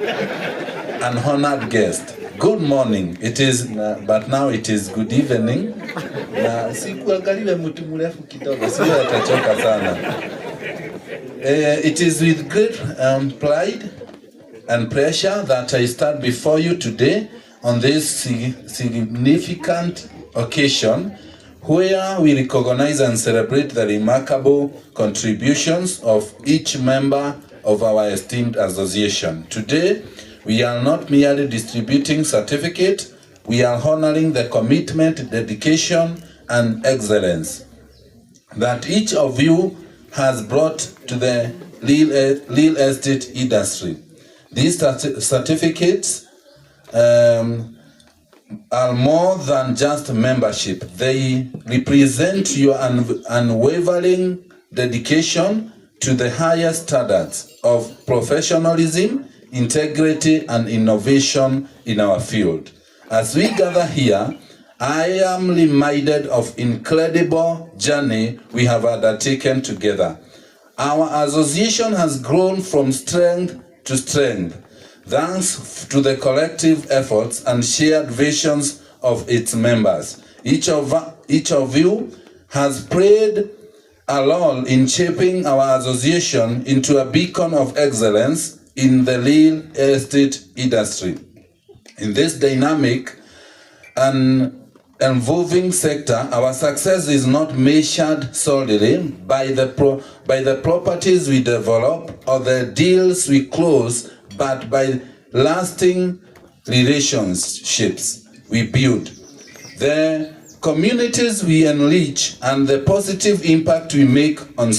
an honored guest. Good morning. It is, but now it is good evening. Na sikuangalia mtu mrefu kidogo, sio atachoka sana. It is with great pride and pleasure that I stand before you today on this significant occasion where we recognize and celebrate the remarkable contributions of each member of our esteemed association. Today, we are not merely distributing certificates, we are honoring the commitment, dedication, and excellence that each of you has brought to the real estate industry. These certificates are more than just membership. They represent your unwavering dedication to the highest standards of professionalism, integrity, and innovation in our field. As we gather here, I am reminded of incredible journey we have undertaken together. Our association has grown from strength to strength, thanks to the collective efforts and shared visions of its members. Each of you has played a role in shaping our association into a beacon of excellence in the real estate industry. In this dynamic and evolving sector, our success is not measured solely by the properties we develop or the deals we close, but by lasting relationships we build, the communities we enrich, and the positive impact we make on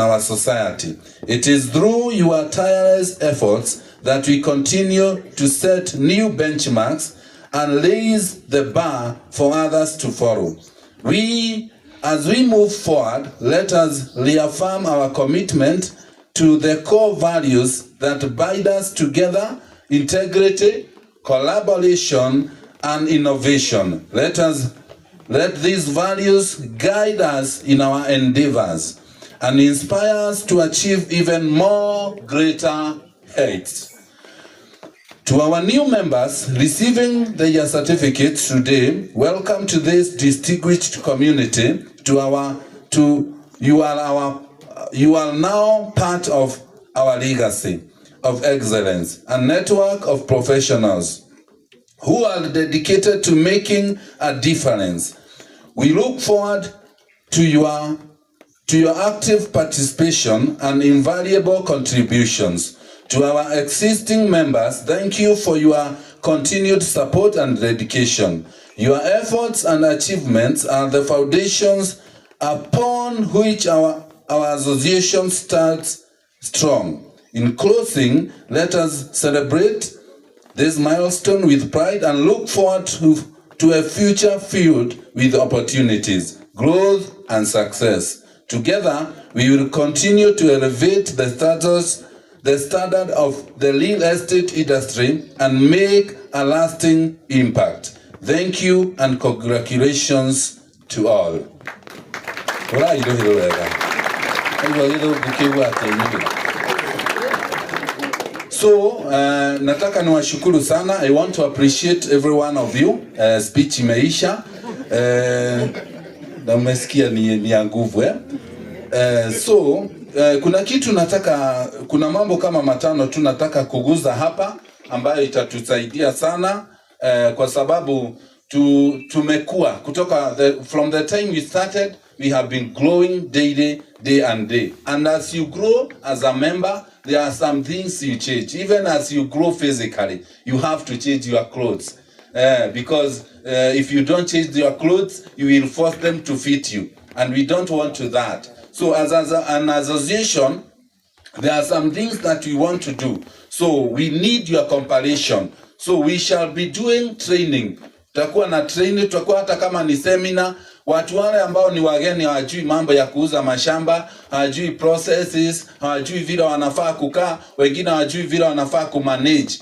our society. It is through your tireless efforts that we continue to set new benchmarks and raise the bar for others to follow. As we move forward, let us reaffirm our commitment to the core values that bind us together: integrity, collaboration, and innovation. Let these values guide us in our endeavors and inspire us to achieve even more greater heights. To our new members receiving their certificates today, welcome to this distinguished community. You are now part of our legacy of excellence, a network of professionals who are dedicated to making a difference. We look forward to your active participation and invaluable contributions. To our existing members, thank you for your continued support and dedication. Your efforts and achievements are the foundations upon which our association stands strong. In closing, let us celebrate this milestone with pride and look forward to a future filled with opportunities, growth, and success. Together, we will continue to elevate the standard of the real estate industry and make a lasting impact. Thank you and congratulations to all. So, nataka niwashukuru sana. I want to appreciate every one of you. Speech imeisha. Na umesikia ni ya nguvu. Kuna mambo kama matano tu nataka kuguza hapa ambayo itatusaidia sana kwa sababu tumekuwa kutoka from the time we started, we have been growing day and day. And as you grow as a member, there are some things you change. Even as you grow physically, you have to change your clothes. Because if you don't change your clothes, you will force them to fit you. And we don't want to that. So as an association, there are some things that we want to do. So we need your compilation. So we shall be doing training. Tutakuwa na training, tutakuwa hata kama ni seminar. Watu wale ambao ni wageni hawajui mambo ya kuuza mashamba, hawajui processes, hawajui vile wanafaa kukaa, wengine hawajui vile wanafaa kumanage.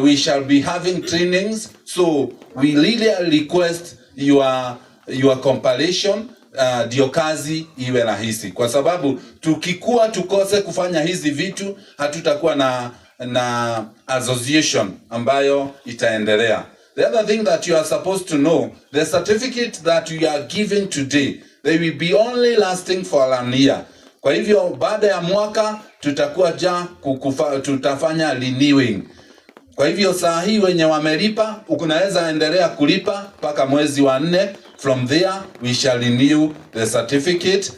We shall be having trainings. So we really request your compilation. Ndio kazi iwe rahisi, kwa sababu tukikuwa tukose kufanya hizi vitu hatutakuwa na association ambayo itaendelea. The other thing that you are supposed to know, the certificate that you are giving today, they will be only lasting for an year. Kwa hivyo baada ya mwaka tutafanya renewing. Kwa hivyo saa hii wenye wamelipa, unaweza endelea kulipa mpaka mwezi wa 4. From there we shall renew the certificate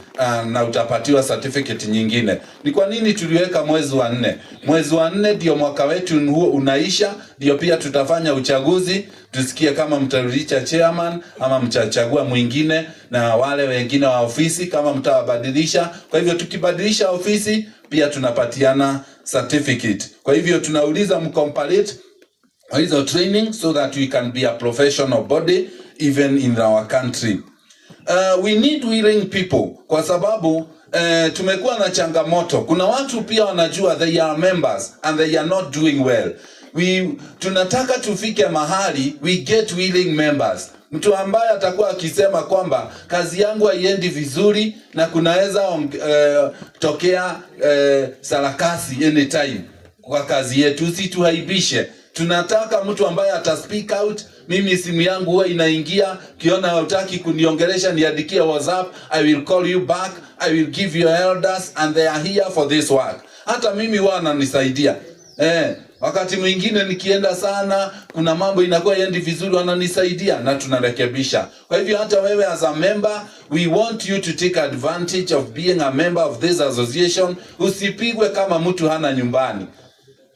na utapatiwa certificate nyingine. Ni kwa nini tuliweka mwezi wa 4? Mwezi wa 4 ndio mwaka wetu huo unaisha, ndio pia tutafanya uchaguzi, tusikie kama mtarudisha chairman ama mtachagua mwingine na wale wengine wa ofisi kama mtawabadilisha. Kwa hivyo tukibadilisha ofisi pia tunapatiana certificate. Kwa hivyo tunauliza mcomplete hizo training so that we can be a professional body even in our country. We need willing people kwa sababu tumekuwa na changamoto. Kuna watu pia wanajua they are members and they are not doing well. Tunataka tufike mahali we get willing members. Mtu ambaye atakuwa akisema kwamba kazi yangu haiendi vizuri na kunaweza tokea sarakasi anytime kwa kazi yetu, usituhaibishe. Tunataka mtu ambaye ata speak out. Mimi simu yangu huwa inaingia, kiona hutaki kuniongelesha niandikia WhatsApp, I will call you back, I will give you elders and they are here for this work. Hata mimi huwa wananisaidia. Wakati mwingine nikienda sana, kuna mambo inakuwa yendi vizuri, wananisaidia na tunarekebisha. Kwa hivyo hata wewe as a member, we want you to take advantage of being a member of this association. Usipigwe kama mtu hana nyumbani.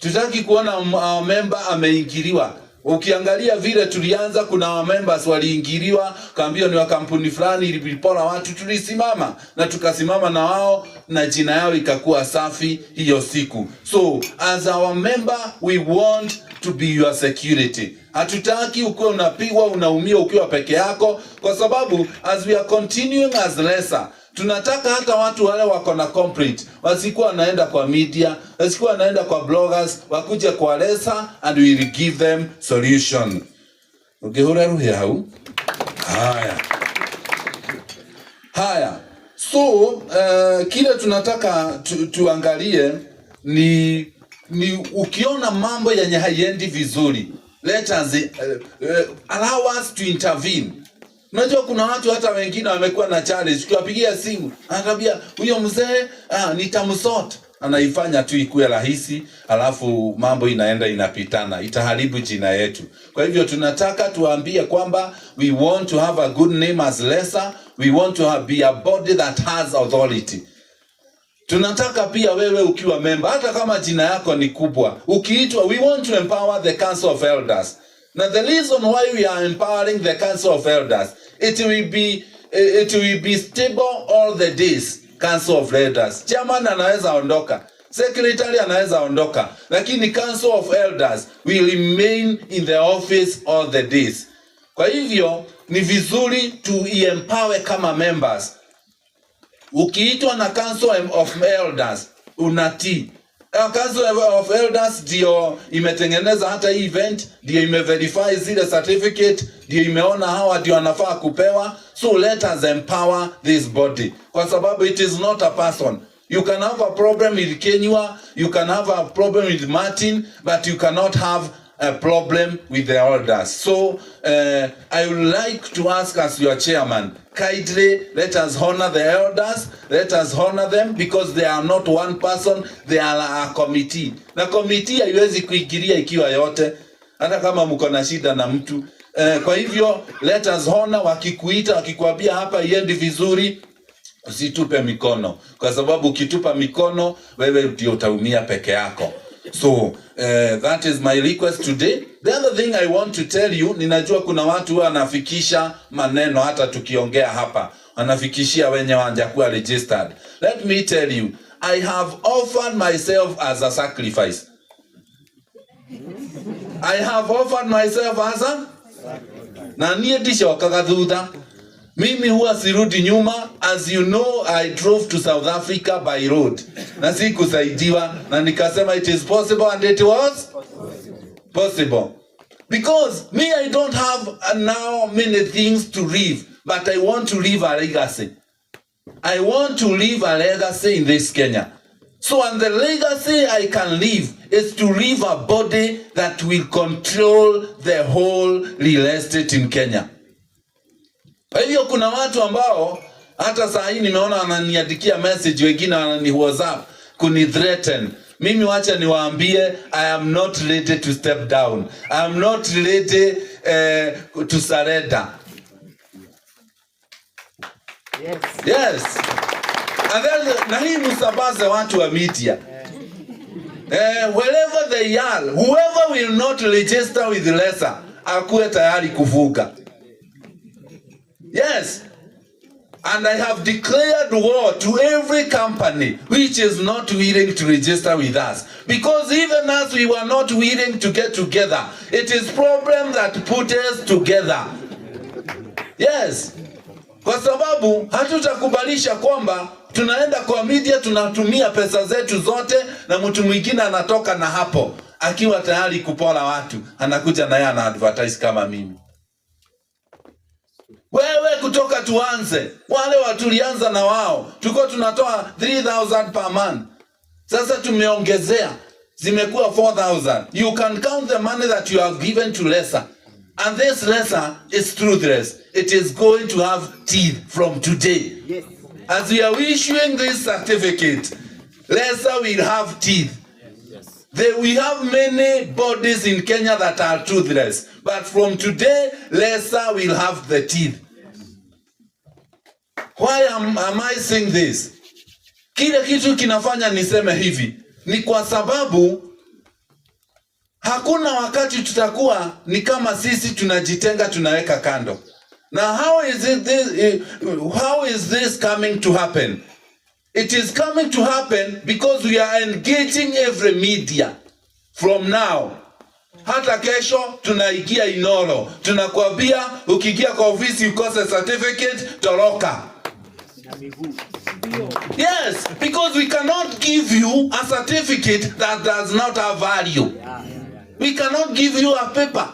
Tutaki kuona member ameingiliwa. Ukiangalia vile tulianza, kuna members waliingiliwa, kaambia ni wa kampuni fulani ilipora watu, tulisimama na tukasimama na wao na jina yao ikakuwa safi hiyo siku. So as our member we want to be your security. Hatutaki ukiwa unapigwa unaumia ukiwa peke yako, kwa sababu as we are continuing as lesser, tunataka hata watu wale wako na complaint wasikuwa wanaenda kwa media, wasikuwa wanaenda kwa bloggers, wakuje kwa lesser and we will give them solution. Ungehura ruhe hau? Haya. So kile tunataka tuangalie ni ukiona mambo yenye haiendi vizuri, let us allow us to intervene. Unajua kuna watu hata wengine wamekuwa na challenge, ukiwapigia simu anakuambia huyo mzee nitamsort, anaifanya tu ikuwe rahisi, alafu mambo inaenda inapitana, itaharibu jina yetu. Kwa hivyo tunataka tuambie kwamba we want to have a good name as lesser, we want to be a body that has authority. Tunataka pia wewe ukiwa member, hata kama jina yako ni kubwa, ukiitwa, we want to empower the Council of Elders. Now the reason why we are empowering the Council of Elders, it will be stable all the days. Council of Elders, chairman anaweza ondoka, secretary anaweza ondoka, lakini Council of Elders will remain in the office all the days. Kwa hivyo ni vizuri to empower kama members. Ukiitwa na Council of Elders unatii. Council of Elders ndio imetengeneza hata hii event, ndio imeverify zile certificate, ndio imeona hawa ndio wanafaa kupewa. So let us empower this body, kwa sababu it is not a person. You can have a problem with Kenywa, you can have a problem with Martin, but you cannot have a problem with the elders. So I would like to ask as your chairman, kindly let us honor the elders, let us honor them, because they are not one person, they are a committee. Na committee haiwezi kuingilia ikiwa yote, hata kama mko na shida na mtu. Kwa hivyo let us honor, wakikuita wakikwambia hapa iendi vizuri, usitupe mikono, kwa sababu ukitupa mikono wewe ndio utaumia peke yako. So that is my request today. The other thing I want to tell you, ninajua kuna watu wanafikisha maneno hata tukiongea hapa, wanafikishia wenye hawajakuwa registered. Let me tell you, I have offered myself as a sacrifice. I have offered myself as a na niye disha wakagadhuda. Mimi huwa sirudi nyuma. As you know, I drove to South Africa by road. Na sikusaidiwa na nikasema it is possible, and it was possible. Because me, I don't have now many things to leave, but I want to leave a legacy. I want to leave a legacy in this Kenya. So, and the legacy I can leave is to leave a body that will control the whole real estate in Kenya. Kwa hivyo kuna watu ambao hata saa hii nimeona wananiandikia message, wengine wanani WhatsApp kuni threaten. Mimi wacha niwaambie, I am not ready to step down. I am not ready to surrender. Yes. And then, na hii msabaze watu wa media. Wherever they are, whoever will not register with Lesa, akuwe tayari kuvuka. Yes. And I have declared war to every company which is not willing to register with us. Because even as we were not willing to get together, it is problem that put us together. Yes. Kwa sababu hatutakubalisha kwamba tunaenda kwa media tunatumia pesa zetu zote na mtu mwingine anatoka na hapo akiwa tayari kupora watu, anakuja na yeye ana advertise kama mimi. Wewe kutoka tuanze, wale watulianza na wao tuko tunatoa 3,000 per month, sasa tumeongezea zimekuwa 4,000. You can count the money that you have given to Lesa, and this Lesa is truthless. It is going to have teeth from today. Yes. As we are issuing this certificate, Lesa will have teeth. Yes. We have many bodies in Kenya that are truthless, but from today, Lesa will have the teeth. Why am I saying this? Kile kitu kinafanya niseme hivi ni kwa sababu hakuna wakati tutakuwa ni kama sisi tunajitenga tunaweka kando. Now how is this coming to happen? It is coming to happen because we are engaging every media from now. Hata kesho tunaigia Inoro, tunakwambia ukiingia kwa ofisi ukose certificate toroka. Yes, because we cannot give you a certificate that does not have value. We cannot give you a paper.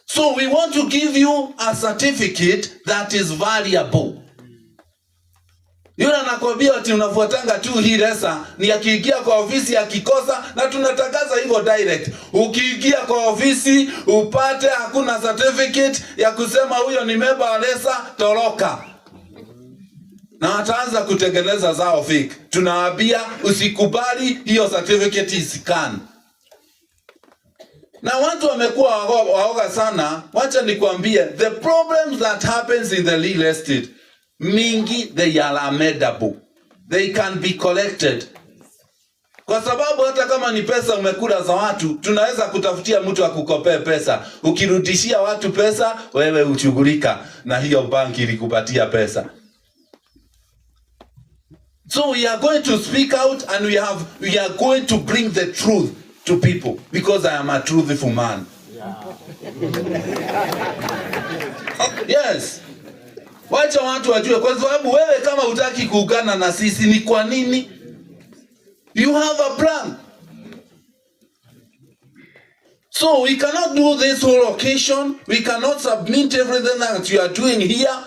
So we want to give you a certificate that is valuable. Yule anakwambia ati unafuatanga tu hii Lesa, ni akiingia kwa ofisi akikosa, na tunatangaza hivyo direct. Ukiingia kwa ofisi upate hakuna certificate ya kusema huyo ni member wa Lesa, toroka. Na wataanza kutengeneza zao fake. Tunawaambia usikubali hiyo certificate isikane. Na watu wamekuwa waoga sana. Wacha nikwambie, the problems that happens in the real estate, mingi they are amendable. They can be collected. Kwa sababu hata kama ni pesa umekula za watu, tunaweza kutafutia mtu akukopee pesa. Ukirudishia watu pesa, wewe uchugulika na hiyo banki ilikupatia pesa. So we are going to speak out, and we are going to bring the truth to people, because I am a truthful man. Yes. Wacha watu wajue, kwa sababu wewe kama hutaki kuungana na sisi ni kwa nini? You have a plan. So we cannot do this whole occasion. We cannot submit everything that you are doing here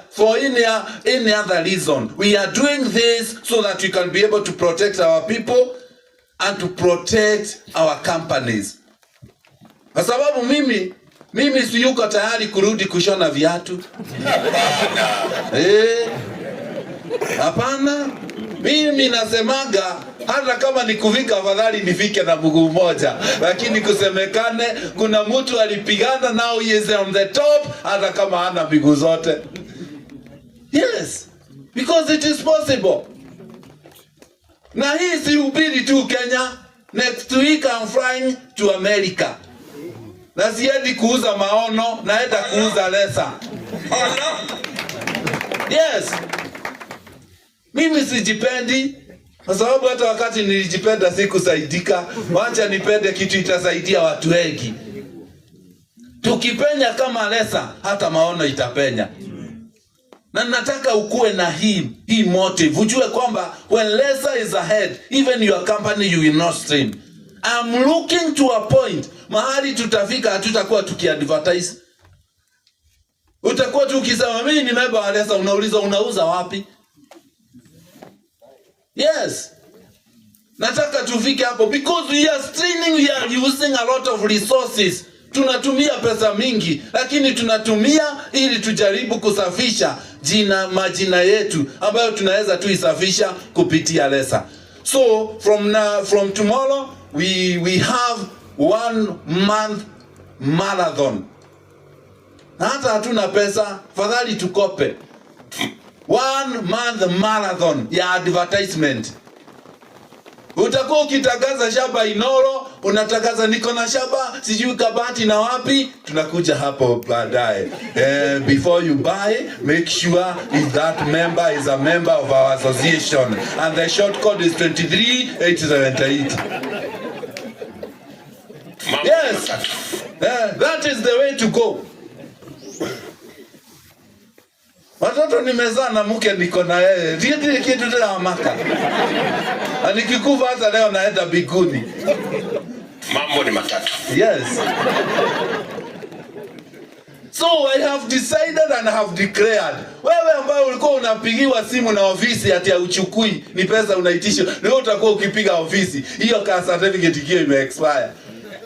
for any other reason. We are doing this so that we can be able to protect our people and to protect our companies. Kwa sababu mimi si yuko tayari kurudi kushona viatu. Hapana. Mimi nasemaga hata kama nikuvika afadhali nifike na mguu mmoja, lakini kusemekane kuna mtu alipigana now he is on the top hata kama hana miguu zote. Yes, because it is possible. Na hii si ubiri tu Kenya. Next week I'm flying to America. Na siendi kuuza maono, naenda kuuza Lesa. Yes. Mimi sijipendi, kwa sababu hata wakati nilijipenda sikusaidika. Wacha nipende kitu itasaidia watu wengi. Tukipenya kama Lesa, hata maono itapenya. Na nataka ukue na hii motive. Ujue kwamba when Lesa is ahead, even your company you will not stream. I'm looking to a point mahali tutafika hatutakuwa tukiadvertise. Utakuwa tukisema mimi ni member wa Lesa, unauliza unauza wapi? Yes. Nataka tufike hapo because we are straining, we are using a lot of resources. Tunatumia pesa mingi, lakini tunatumia ili tujaribu kusafisha majina yetu ambayo tunaweza tuisafisha kupitia Lesa. So from tomorrow we have 1 month marathon. Na hata hatuna pesa, fadhali tukope. 1 month marathon ya advertisement. Utakuwa ukitangaza shamba Inoro, unatangaza niko na shamba sijui Kabati na wapi, tunakuja hapo baadaye. Before you buy, make sure if that member is a member of our association, and the short code is 23878. Yes, that is the way to go. Watoto nimezaa na mke niko na yeye. Ndiye kitu tena maka. Nikikufa hata leo naenda biguni. Mambo ni matatu. Yes. So I have decided and I have declared. Wewe ambaye ulikuwa unapigiwa simu na ofisi ati uchukui, ni pesa unaitisha. Leo utakuwa ukipiga ofisi. Hiyo ka certificate hiyo ime expire.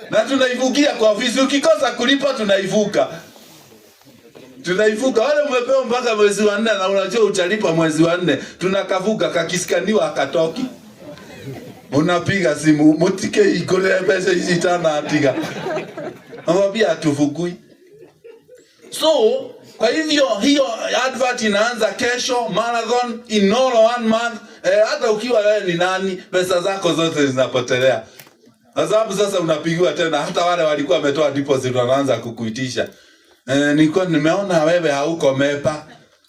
Na tunaivukia kwa ofisi, ukikosa kulipa tunaivuka. Tunaivuka. Wale mmepewa mpaka mwezi wa 4 na unajua utalipa mwezi wa 4. Tunakavuka kakiskaniwa akatoki. Unapiga simu mutike ikole pesa hizi tana atiga. Mwambia atufukui. So, kwa hivyo hiyo advert inaanza kesho, marathon in all 1 month. Hata ukiwa wewe ni nani, pesa zako zote zinapotelea. Kwa sababu sasa unapigiwa tena, hata wale walikuwa wametoa deposit wanaanza kukuitisha. Nilikuwa nimeona wewe hauko MEPA,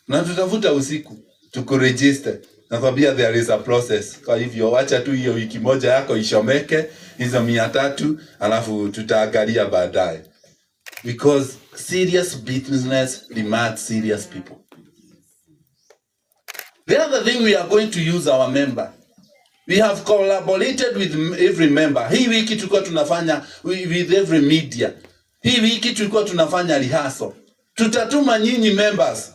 na tutafuta usiku tukuregister. Nakwambia there is a process. Kwa hivyo acha tu hiyo wiki moja yako ishomeke hizo 300, alafu tutaangalia baadaye. Because serious business demands serious people. The other thing, we are going to use our member. We have collaborated with every member. Hii wiki tulikuwa tunafanya with every media. Hii wiki tulikuwa tunafanya rehearsal. Tutatuma nyinyi members.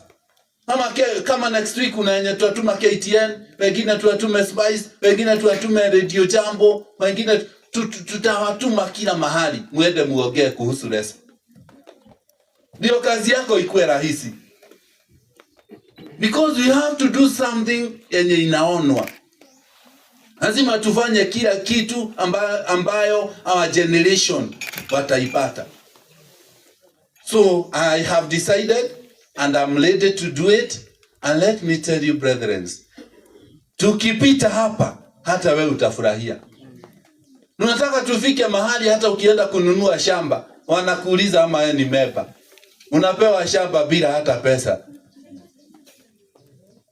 Kama next week kuna yenye tutatuma KTN, wengine tutatuma Spice, wengine tutatuma Radio Jambo, wengine tutawatuma kila mahali. Muende muongee kuhusu Lesa. Ndio kazi yako ikuwe rahisi. Because we have to do something yenye inaonwa. Lazima tufanye kila kitu ambayo our generation wataipata. So I have decided and I'm ready to do it. And let me tell you, brethren, tukipita hapa hata wewe utafurahia. Tunataka tufike mahali hata ukienda kununua shamba wanakuuliza ama wewe ni MEPA. Unapewa shamba bila hata pesa.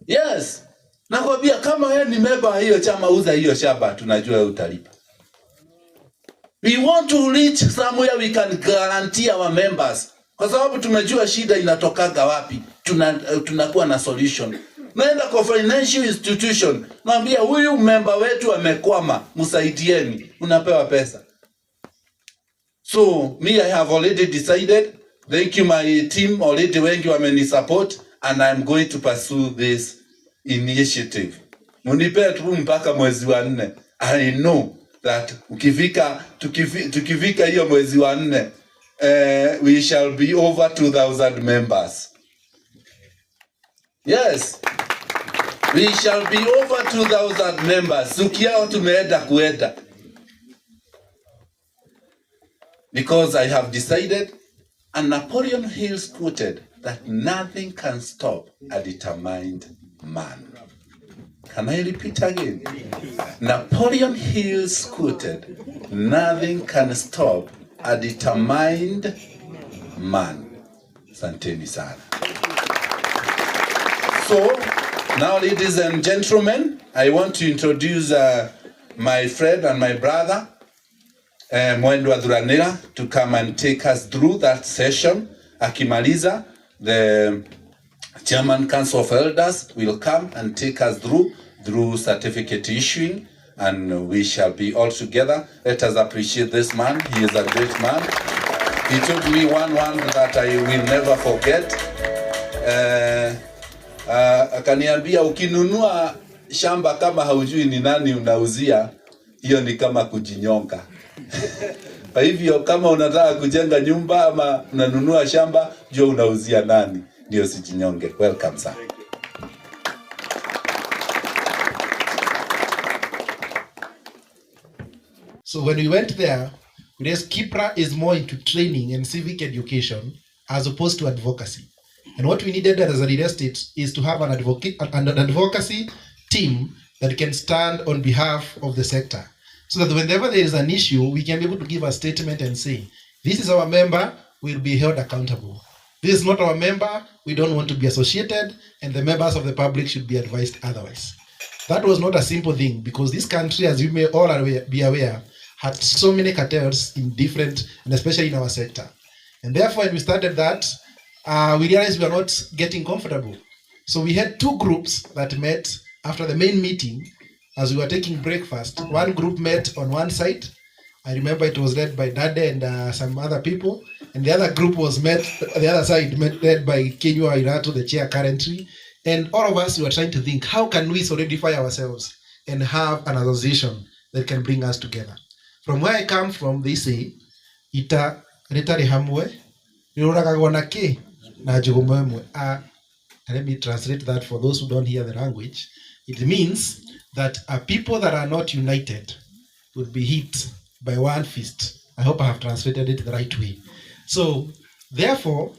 Yes. Nakwambia kama wewe ni MEPA hiyo chama, uza hiyo shamba, tunajua utalipa. We want to reach somewhere we can guarantee our members. Kwa sababu tumejua shida inatokaga wapi. Tunakuwa na solution. Naenda kwa financial institution, naambia huyu member wetu amekwama, msaidieni, unapewa pesa. So me, I have already decided. Thank you my team, already wengi wamenisupport, and I'm going to pursue this initiative. Munipea tu mpaka mwezi wa 4. I know that tukifika hiyo mwezi wa 4, we shall be over 2,000 members. Yes. We shall be over 2,000 members. Sukiao tumeenda kuenda. Because I have decided, and Napoleon Hill quoted, that nothing can stop a determined man. Can I repeat again? Napoleon Hill quoted, nothing can stop a determined man. Santeni sana. So, now ladies and gentlemen, I want to introduce my friend and my brother, Mwendwa Dhuranira, to come and take us through that session. Akimaliza, the Chairman Council of Elders will come and take us through certificate issuing, and we shall be all together. Let us appreciate this man. He is a great man. He told me one that I will never forget. Akaniambia ukinunua shamba kama haujui ni nani unauzia, hiyo ni kama kujinyonga. Kwa hivyo kama unataka kujenga nyumba ama unanunua shamba, jua unauzia nani, ndio sijinyonge. Welcome sir. So when we went there, whereas Kipra is more into training and civic education as opposed to advocacy. And what we needed as a real estate is to have an advocacy team that can stand on behalf of the sector. So that whenever there is an issue, we can be able to give a statement and say, this is our member, will be held accountable. This is not our member, we don't want to be associated, and the members of the public should be advised otherwise. That was not a simple thing, because this country, as you may all be aware, had so many cartels in different, and especially in our sector. And therefore, when we started that, we realized we were not getting comfortable. So we had two groups that met after the main meeting as we were taking breakfast. One group met on one side. I remember it was led by Dade and some other people. And the other group was met, the other side, led by Kenyo Airato, the chair currently. And all of us were trying to think, how can we solidify ourselves and have an association that can bring us together? From where I come from, they say, ita retare hamwe, niruragagwana ke na jugumwe. Let me translate that for those who don't hear the language. It means that people that are not united would be hit by one fist. I hope I have translated it the right way. So, therefore,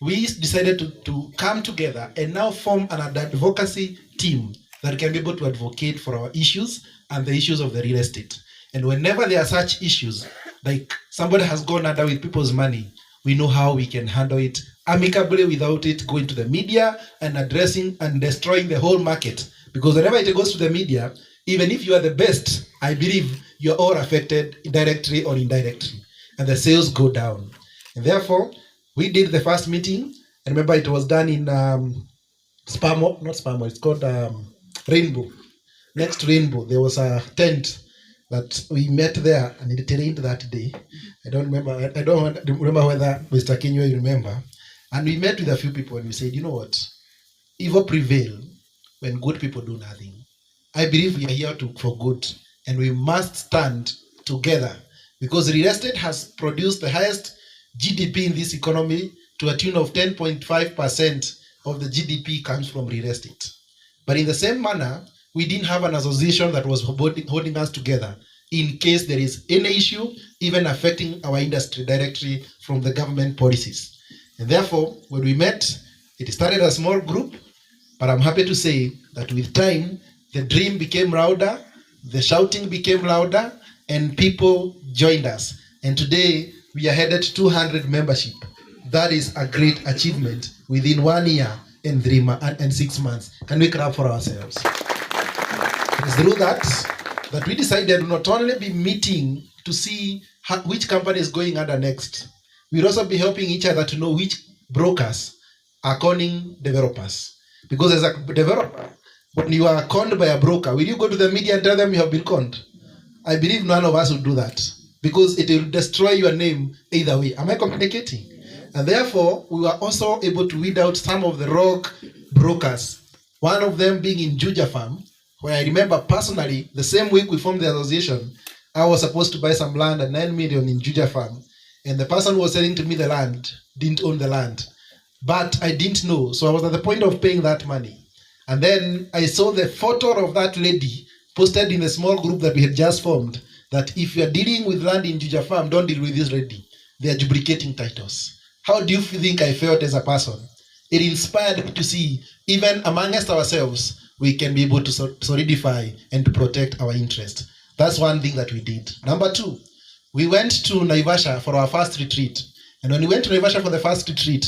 we decided to come together and now form an advocacy team that can be able to advocate for our issues and the issues of the real estate. And whenever there are such issues, like somebody has gone under with people's money, we know how we can handle it amicably without it going to the media and addressing and destroying the whole market. Because whenever it goes to the media, even if you are the best, I believe you're all affected directly or indirectly, and the sales go down. And therefore, we did the first meeting. I remember it was done in Spamo, not Spamo, it's called Rainbow. Next to Rainbow, there was a tent that we met there, and it rained that day. I don't remember whether Mr. Kenyo you remember. And we met with a few people and we said, you know what? Evil prevail when good people do nothing. I believe we are here for good, and we must stand together, because real estate has produced the highest GDP in this economy to a tune of 10.5% of the GDP comes from real estate. But in the same manner, we didn't have an association that was holding us together in case there is any issue, even affecting our industry directly from the government policies. And therefore, when we met, it started a small group, but I'm happy to say that with time, the dream became louder, the shouting became louder, and people joined us. And today, we are headed to 200 membership. That is a great achievement within 1 year and 6 months. Can we clap for ourselves? It's through that we decided to not only be meeting to see which company is going under next, we'll also be helping each other to know which brokers are conning developers. Because as a developer, when you are conned by a broker, will you go to the media and tell them you have been conned? I believe none of us will do that, because it will destroy your name either way. Am I communicating? And therefore, we were also able to weed out some of the rogue brokers. One of them being in Juja Farm, where I remember personally, the same week we formed the association, I was supposed to buy some land at 9 million in Juja Farm. And the person who was selling to me the land didn't own the land. But I didn't know, so I was at the point of paying that money. And then I saw the photo of that lady posted in the small group that we had just formed, that if you are dealing with land in Juja Farm, don't deal with this lady. They are duplicating titles. How do you think I felt as a person? It inspired me to see, even amongst ourselves, we can be able to solidify and to protect our interest. That's one thing that we did. Number two, we went to Naivasha for our first retreat. And when we went to Naivasha for the first retreat,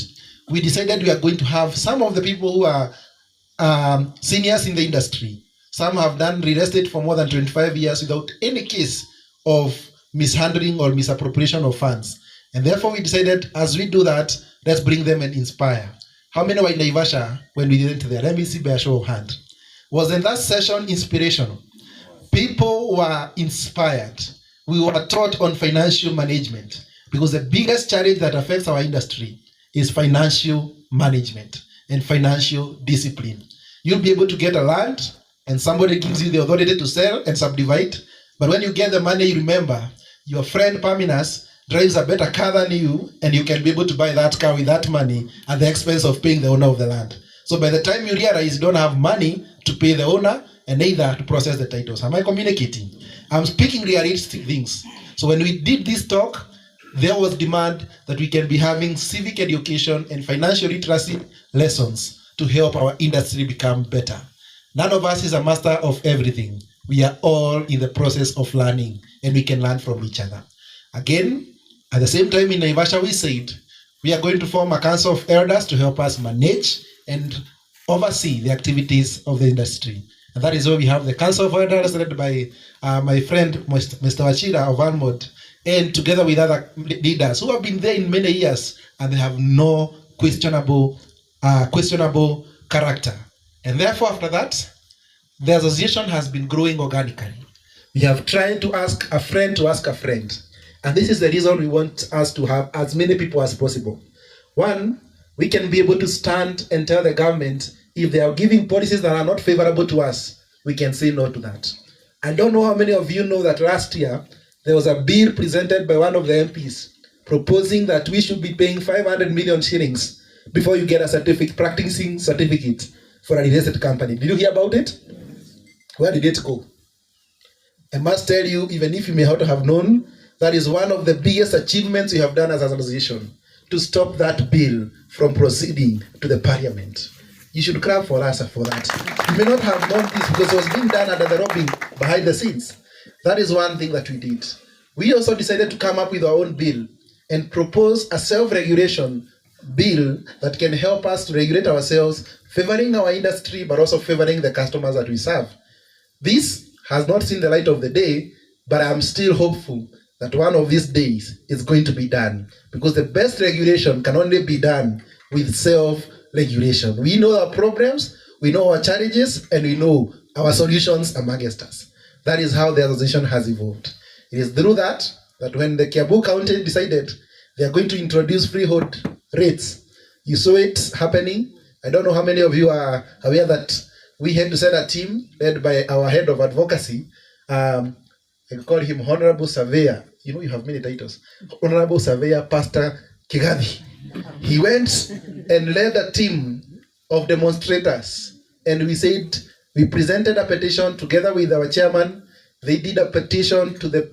we decided we are going to have some of the people who are seniors in the industry. Some have done real estate for more than 25 years without any case of mishandling or misappropriation of funds. And therefore we decided, as we do that, let's bring them and inspire. How many were in Naivasha when we went there? Let me see by a show of hand. Was in that session inspirational? People were inspired. We were taught on financial management, because the biggest challenge that affects our industry is financial management and financial discipline. You'll be able to get a land and somebody gives you the authority to sell and subdivide, But when you get the money, you remember your friend Paminas drives a better car than you, and you can be able to buy that car with that money at the expense of paying the owner of the land. So by the time you realize you don't have money to pay the owner and neither to process the titles. Am I communicating? I'm speaking realistic things. So when we did this talk, there was demand that we can be having civic education and financial literacy lessons to help our industry become better. None of us is a master of everything. We are all in the process of learning, and we can learn from each other. Again, at the same time in Naivasha, we said we are going to form a council of elders to help us manage and oversee the activities of the industry. And that is why we have the council of elders led by my friend, Mr. Wachira of Almod, and together with other leaders who have been there in many years, and they have no questionable character. And therefore, after that, the association has been growing organically. We have tried to ask a friend to ask a friend. And this is the reason we want us to have as many people as possible. One, we can be able to stand and tell the government if they are giving policies that are not favorable to us, we can say no to that. I don't know how many of you know that last year, there was a bill presented by one of the MPs proposing that we should be paying 500 million shillings before you get a practicing certificate for a real estate company. Did you hear about it? Where did it go? I must tell you, even if you may not have known, that is one of the biggest achievements we have done as an association, to stop that bill from proceeding to the parliament. You should clap for us for that. You may not have known this because it was being done under the rubbing behind the scenes. That is one thing that we did. We also decided to come up with our own bill and propose a self-regulation bill that can help us to regulate ourselves, favoring our industry, but also favoring the customers that we serve. This has not seen the light of the day, but I'm still hopeful that one of these days is going to be done, because the best regulation can only be done with self-regulation. We know our problems, we know our challenges, and we know our solutions amongst us. That is how the association has evolved. It is through that when the Kiambu County decided they are going to introduce freehold rates, you saw it happening. I don't know how many of you are aware that we had to send a team led by our head of advocacy. I call him Honorable Surveyor. You know, you have many titles. Honorable Surveyor Pastor Kigathi. He went and led a team of demonstrators, and we presented a petition together with our chairman. They did a petition to the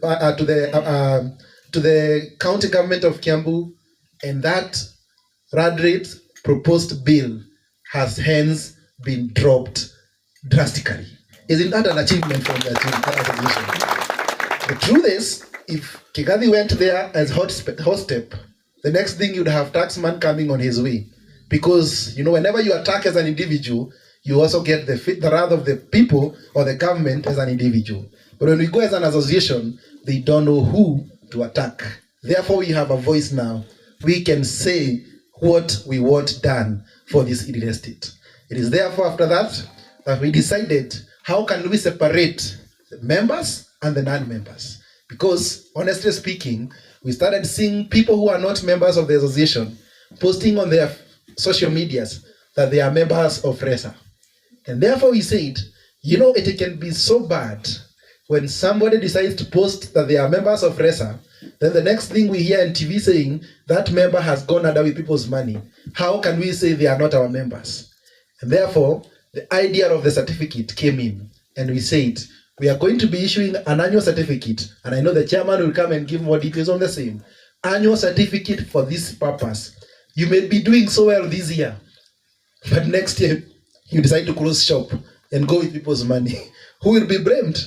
county government of Kiambu, and that RAD rate proposed bill has hence been dropped drastically. Isn't that an achievement from the association? The truth is, if Kigathi went there as hot step, the next thing you'd have taxman coming on his way. Because, whenever you attack as an individual, you also get the wrath of the people or the government as an individual. But when we go as an association, they don't know who to attack. Therefore, we have a voice now. We can say what we want done for this real estate. It is therefore after that we decided, how can we separate the members and the non-members? Because honestly speaking, we started seeing people who are not members of the association posting on their social medias that they are members of RESA. And therefore we said, it can be so bad when somebody decides to post that they are members of RESA, then the next thing we hear on TV saying that member has gone under with people's money. How can we say they are not our members? And therefore, the idea of the certificate came in, and we said, we are going to be issuing an annual certificate, and I know the chairman will come and give more details on the same. Annual certificate for this purpose. You may be doing so well this year, but next year, you decide to close shop and go with people's money. Who will be blamed?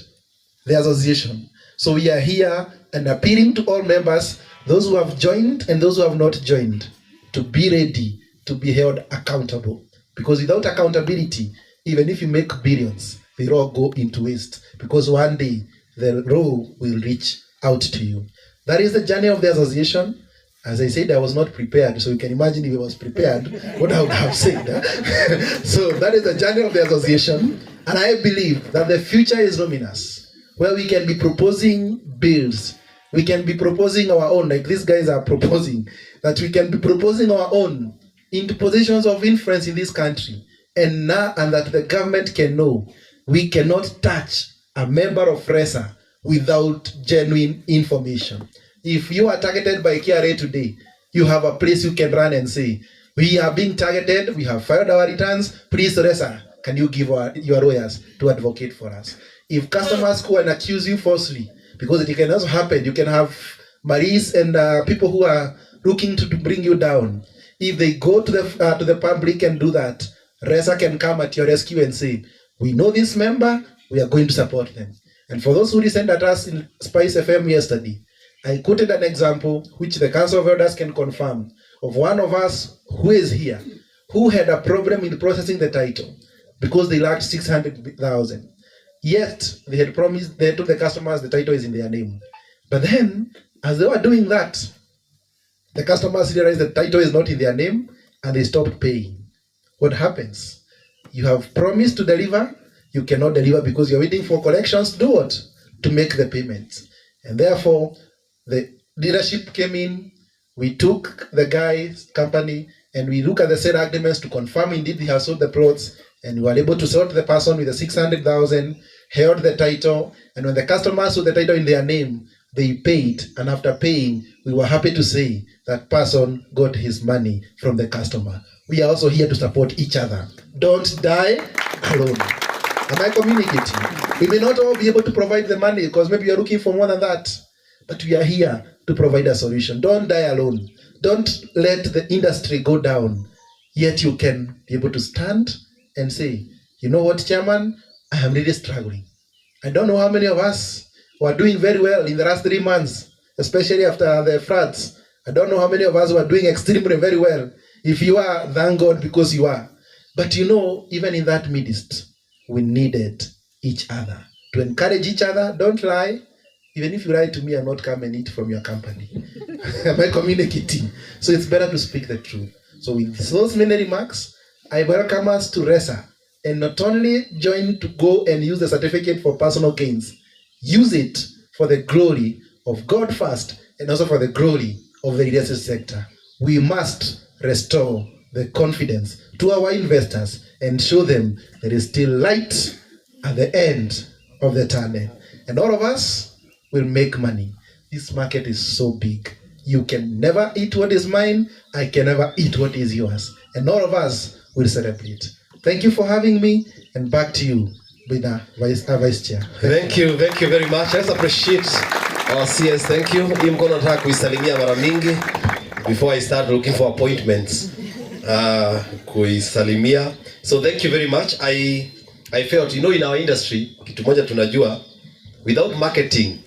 The association. So we are here and appealing to all members, those who have joined and those who have not joined, to be ready to be held accountable. Because without accountability, even if you make billions, they all go into waste. Because one day, the role will reach out to you. That is the journey of the association. As I said, I was not prepared. So you can imagine if I was prepared, what I would have said. So that is the journey of the association. And I believe that the future is luminous, where we can be proposing bills. We can be proposing our own, like these guys are proposing, that we can be proposing our own into positions of influence in this country. And that the government can know we cannot touch a member of RESA without genuine information. If you are targeted by KRA today, you have a place you can run and say, we are being targeted, we have filed our returns, please Resa, can you give your lawyers to advocate for us? If customers go and accuse you falsely, because it can also happen, you can have Maris and people who are looking to bring you down. If they go to the public and do that, Resa can come at your rescue and say, we know this member, we are going to support them. And for those who listened at us in Spice FM yesterday, I quoted an example which the Council of Elders can confirm of one of us who is here, who had a problem in processing the title because they lacked 600,000. Yet they had promised, they told the customers the title is in their name. But then, as they were doing that, the customers realized the title is not in their name and they stopped paying. What happens? You have promised to deliver, you cannot deliver because you're waiting for collections to do what? To make the payments. And therefore, the leadership came in, we took the guy's company and we look at the sale agreements to confirm indeed he has sold the plots, and we were able to sell to the person with the 600,000, held the title, and when the customers saw the title in their name, they paid, and after paying, we were happy to say that person got his money from the customer. We are also here to support each other. Don't die alone. Am I communicating? We may not all be able to provide the money because maybe you're looking for more than that, but we are here to provide a solution. Don't die alone. Don't let the industry go down. Yet you can be able to stand and say, you know what, Chairman, I am really struggling. I don't know how many of us were doing very well in the last 3 months, especially after the floods. I don't know how many of us were doing extremely very well. If you are, thank God because you are. But you know, even in that midst, we needed each other to encourage each other. Don't lie. Even if you lie to me, I'll not come and eat from your company. Am I communicating? So it's better to speak the truth. So with those many remarks, I welcome us to Resa, and not only join to go and use the certificate for personal gains, use it for the glory of God first, and also for the glory of the real estate sector. We must restore the confidence to our investors and show them there is still light at the end of the tunnel. And all of us will make money. This market is so big. You can never eat what is mine. I can never eat what is yours. And all of us will celebrate. Thank you for having me, and back to you, Vice Chair. Thank you very much. Let's appreciate our CS. Thank you. Hii mkono nataka kuisalimia mara mingi before I start looking for appointments. Kuisalimia. So thank you very much. I felt, you know, in our industry, kitu moja tunajua, without marketing,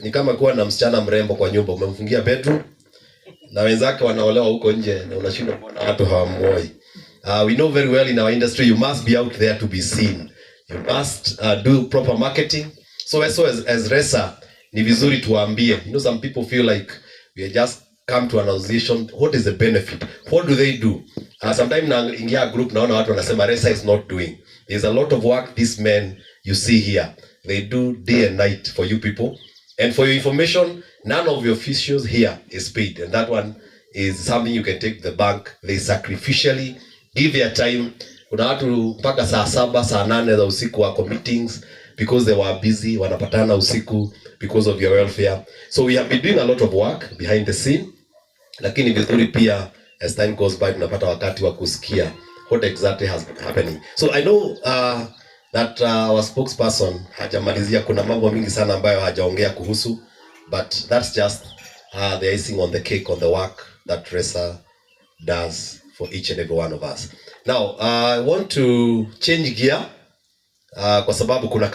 ni kama kuwa na msichana mrembo kwa nyumba, umemfungia bedroom na wenzake wanaolewa huko nje na unashindwa kuona watu hawamuoi. We know very well in our industry you must be out there to be seen. You must do proper marketing. So as Resa, ni vizuri tuambie. You know, some people feel like we just come to an association. What is the benefit? What do they do? Sometimes naingia group naona watu wanasema Resa is not doing. There's a lot of work these men you see here, they do day and night for you people. And for your information, none of your officials here is paid. And that one is something you can take to the bank. They sacrificially give their time. Kuna watu mpaka saa 7, saa 8 za usiku wako meetings because they were busy, wanapatana usiku because of your welfare. So we have been doing a lot of work behind the scene. Lakini vizuri pia, as time goes by, tunapata wakati wa kusikia what exactly has been happening. So I know that our spokesperson hajamalizia, kuna mambo mingi sana ambayo hajaongea kuhusu, but that's just the icing on the cake on the work that Resa does for each and every one of us. Now, I want to change gear kwa sababu kuna